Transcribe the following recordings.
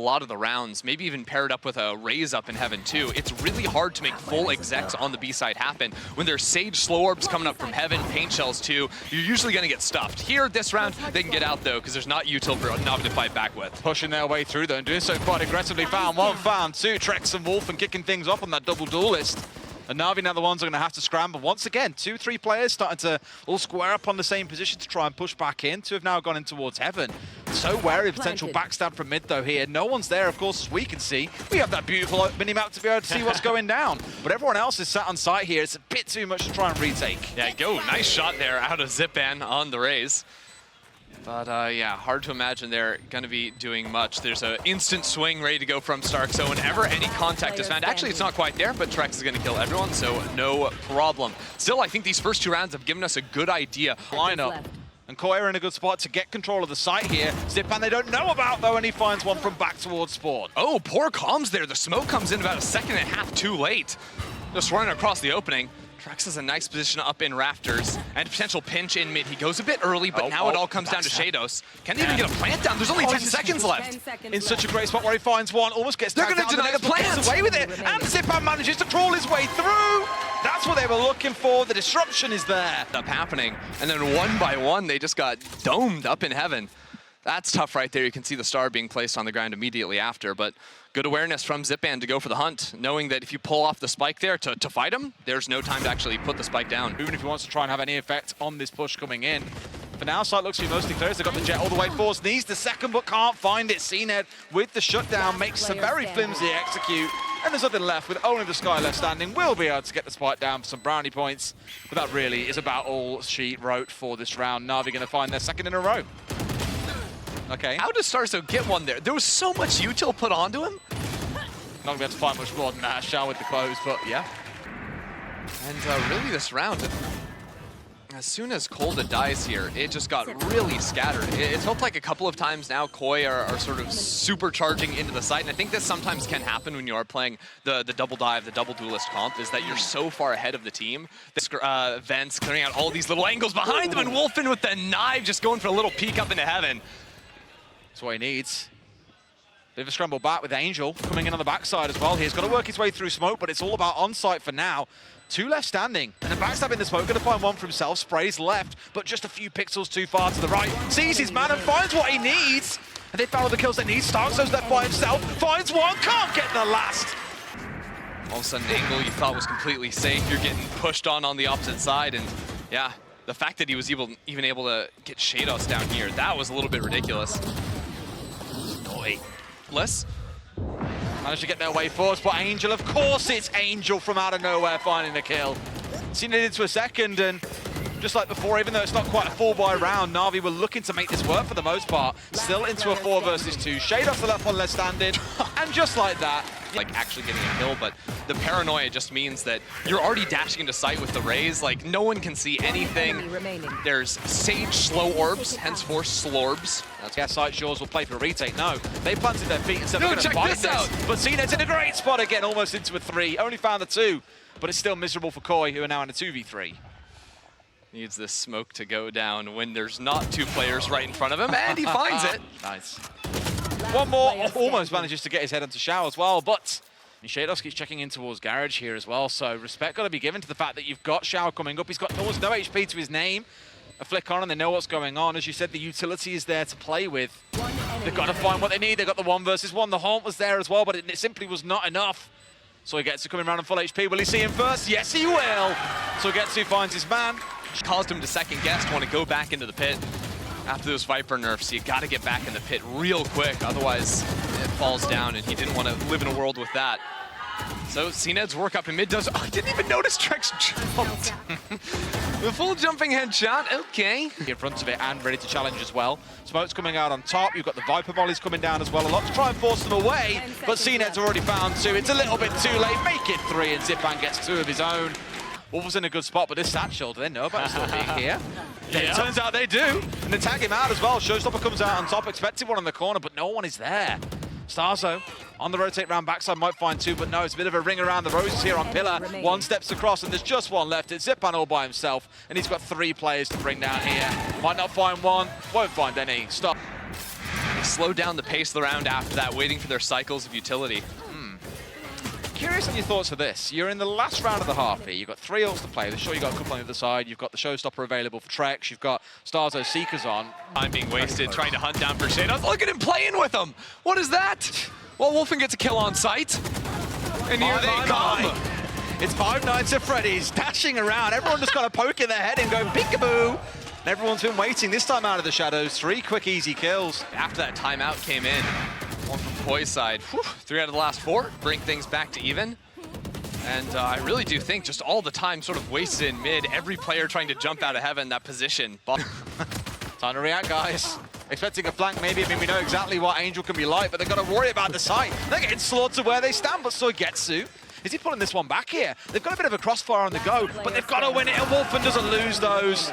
a lot of the rounds, maybe even paired up with a raise up in heaven too. It's really hard to make full execs on the B side happen. When there's Sage slow orbs coming up from heaven, paint shells too, you're usually going to get stuffed. Here, this round, they can get out though, because there's not util for Navi to fight back with. Pushing their way through though, and doing so quite aggressively. Found one, found two, Trex and Wolf, and kicking things off on that double duelist. And Navi now the ones are going to have to scramble. Once again, 2-3 players starting to all square up on the same position to try and push back in. Two have now gone in towards heaven. So wary of potential backstab from mid though here. No one's there, of course, as we can see. We have that beautiful mini-map to be able to see what's going down. But everyone else is sat on site here. It's a bit too much to try and retake. Yeah, nice shot there out of Zipan on the raise. But yeah, hard to imagine they're going to be doing much. There's an instant swing ready to go from Stark, so whenever any contact is found, actually it's not quite there, but Trex is going to kill everyone, so no problem. Still, I think these first two rounds have given us a good idea. Lineup. And Koi are in a good spot to get control of the site here. Zipan they don't know about though, and he finds one from back towards Spawn. Oh, poor comms there. The smoke comes in about a second and a half too late. Just running across the opening. Trex has a nice position up in rafters and potential pinch in mid. He goes a bit early, but now it all comes down to Shadows. Can't even get a plant down. There's only 10 seconds left. In such a great spot where he finds one, almost gets They're going to deny the plant. Gets away with it, and Zipan manages to crawl his way through. That's what they were looking for. The disruption is there. Up happening, and then one by one, they just got domed up in heaven. That's tough right there. You can see the star being placed on the ground immediately after, but good awareness from Zipan to go for the hunt, knowing that if you pull off the spike there to fight him, there's no time to actually put the spike down. Even if he wants to try and have any effect on this push coming in. For now, site looks to be mostly clear. They've got the jet all the way forward. Needs the second, but can't find it. CNED with the shutdown makes a very flimsy execute. And there's nothing left with only the Sky left standing. Will be able to get the spike down for some brownie points. But that really is about all she wrote for this round. Navi going to find their second in a row. Okay. How does Starzo get one there? There was so much util put onto him. Not going to be able to find much more than that. Shao with the close, but yeah. And really this round, as soon as Kolda dies here, it just got really scattered. It's felt like a couple of times now Koi are sort of supercharging into the site, and I think this sometimes can happen when you are playing the double dive, the double duelist comp, is that you're so far ahead of the team. This Vents clearing out all these little angles behind them, and Wolfen with the knife just going for a little peek up into heaven. That's what he needs. Bit of a scramble back with Angel coming in on the backside as well. He's got to work his way through smoke, but it's all about on-site for now. Two left standing, and the backstab in the smoke, going to find one for himself. Sprays left, but just a few pixels too far to the right. Sees his man and finds what he needs. And they found all the kills they need. Starkzo's left by himself, finds one, can't get the last. All of a sudden, angle you thought was completely safe. You're getting pushed on the opposite side, and yeah, the fact that he was even able to get Shados down here, that was a little bit ridiculous. Less. Managed to get their way forward, but Angel, of course it's Angel from out of nowhere finding the kill. Seen it into a second, and just like before, even though it's not quite a full buy round, Navi were looking to make this work for the most part. Still into a 4 versus 2. Shados the left one left standing, and just like that, like actually getting a kill, but the paranoia just means that you're already dashing into sight with the raise. Like, no one can see anything. There's Sage slow orbs, henceforth slorbs. Yeah, Sight Shores will play for a retake. No, they planted their feet and said, we're going to fight this out. But CNED's in a great spot again, almost into a 3. Only found the 2, but it's still miserable for Koi, who are now in a 2v3. Needs this smoke to go down when there's not 2 players right in front of him, and he finds it. Nice. One more, almost manages to get his head onto Shao as well, but Shados keeps checking in towards Garage here as well, so respect got to be given to the fact that you've got Shao coming up. He's got almost no HP to his name. A flick on and they know what's going on. As you said, the utility is there to play with. They've got to find what they need. They've got the 1 versus 1. The haunt was there as well, but it simply was not enough. So he gets to come in around on full HP. Will he see him first? Yes, he will. So Getsu finds his man. Caused him to second guess, to want to go back into the pit. After those Viper nerfs, you got to get back in the pit real quick, otherwise it falls down, and he didn't want to live in a world with that. So CNED's work up in mid does. Oh, I didn't even notice Trex jumped. The full jumping headshot, okay. In front of it and ready to challenge as well. Smoke's coming out on top. You've got the Viper volleys coming down as well. A lot to try and force them away, but CNED's already found 2. It's a little bit too late. Make it 3, and Zipan gets 2 of his own. Wolf was in a good spot, but this satchel, do they know about still being here? Yeah. It turns out they do, and they tag him out as well. Showstopper comes out on top, expected one in the corner, but no one is there. Starzo on the rotate round backside might find 2, but no, it's a bit of a ring around the roses here on Pillar. 1 steps across, and there's just 1 left. It's Zipan all by himself, and he's got 3 players to bring down here. Might not find 1, won't find any. Stop. slowed down the pace of the round after that, waiting for their cycles of utility. Curious on your thoughts for this. You're in the last round of the half here. You've got 3 ults to play. Sure, you've got a couple on the other side. You've got the Showstopper available for Trex. You've got Starzo Seekers on. Time being wasted trying to hunt down for Shadows. Look at him playing with them. What is that? Well, Wolfen gets a kill on sight. And here they come. It's Five Nights at Freddy's dashing around. Everyone just got a poke in their head and go peekaboo. And everyone's been waiting this time out of the shadows. 3 quick, easy kills. After that timeout came in, one from Koi's side. 3 out of the last 4, bring things back to even. And I really do think just all the time sort of wasted in mid, every player trying to jump out of heaven, that position. Time to react, guys. Expecting a flank, maybe. I mean, we know exactly what Angel can be like, but they've got to worry about the site. They're getting slaughtered where they stand, but Soigetsu, is he pulling this one back here? They've got a bit of a crossfire on the go, but they've got to win it, and Wolfen doesn't lose those.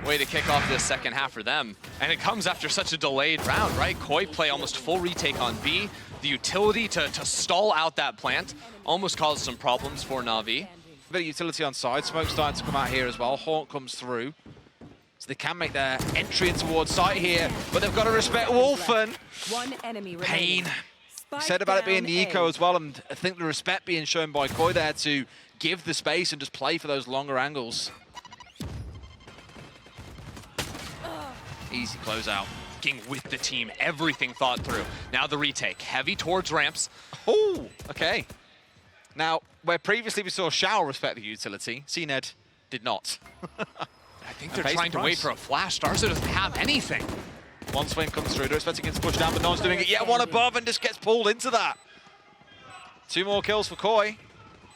Way to kick off this second half for them. And it comes after such a delayed round, right? Koi play almost full retake on B. The utility to stall out that plant almost caused some problems for Navi. A bit of utility on side. Smoke starting to come out here as well. Haunt comes through. So they can make their entry in towards site here, but they've got to respect Wolfen. One enemy Pain. He said about it being the eco as well, and I think the respect being shown by Koi there to give the space and just play for those longer angles. Easy closeout. With the team, everything thought through. Now the retake, heavy towards ramps. Oh, okay. Now, where previously we saw Shao respect the utility, CNED did not. I think they're trying to wait for a flash. Starzo doesn't have anything. One swing comes through. They're expecting it to push down, but no one's doing it yet. One above and just gets pulled into that. 2 more kills for Koi.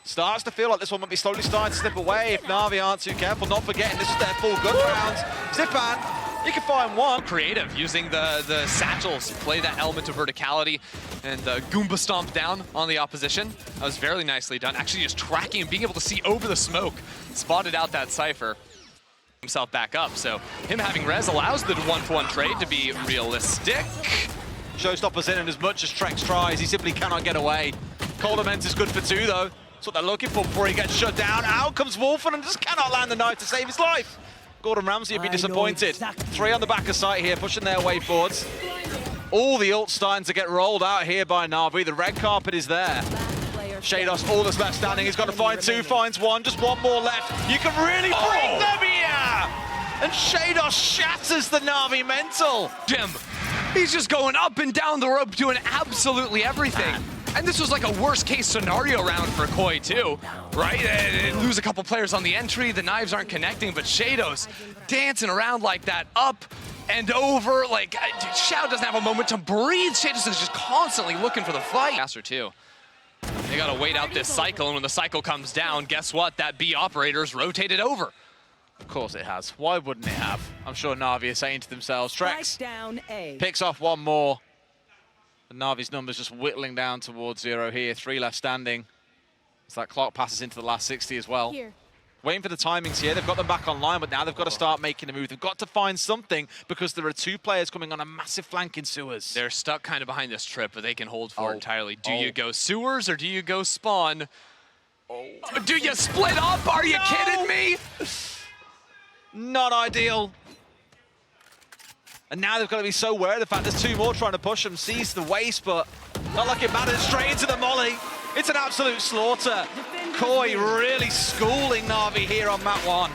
Starts to feel like this one might be slowly starting to slip away if Navi aren't too careful. Not forgetting, this is their full gun round. Zipan, you can find one. Creative, using the satchels to play that element of verticality and Goomba stomp down on the opposition. That was very nicely done. Actually just tracking and being able to see over the smoke. Spotted out that Cypher. Himself back up, so him having res allows the 1-for-1 trade to be realistic. Showstopper's in, and as much as Trex tries, he simply cannot get away. Coldament is good for 2 though. That's what they're looking for before he gets shut down. Out comes Wolfen and just cannot land the knife to save his life. Gordon Ramsay would be disappointed. 3 on the back of site here, pushing their way forwards. All the ults starting to get rolled out here by Navi. The red carpet is there. Shados, all that's left standing. He's got to find 2, finds 1, just 1 more left. You can really bring them here! And Shados shatters the Navi mental. Jim, he's just going up and down the rope doing absolutely everything. And this was like a worst case scenario round for Koi too, right? They lose a couple players on the entry, the knives aren't connecting, but Shadows dancing around like that, up and over, like, Shao doesn't have a moment to breathe. Shadows is just constantly looking for the fight. Faster too. They gotta wait out this cycle, and when the cycle comes down, guess what? That B operator's rotated over. Of course it has. Why wouldn't it have? I'm sure Navi are saying to themselves, Trex picks off 1 more. And Navi's numbers just whittling down towards 0 here. 3 left standing. So that clock passes into the last 60 as well. Waiting for the timings here. They've got them back online, but now they've got to start making a move. They've got to find something because there are 2 players coming on a massive flank in sewers. They're stuck kind of behind this trip, but they can hold for it entirely. Do you go sewers or do you go spawn? Do you split up? Are you kidding me? Not ideal. And now they've got to be so aware of the fact there's 2 more trying to push them. Sees the waste, but not like it matters. Straight into the molly. It's an absolute slaughter. Koi really schooling Navi here on map 1.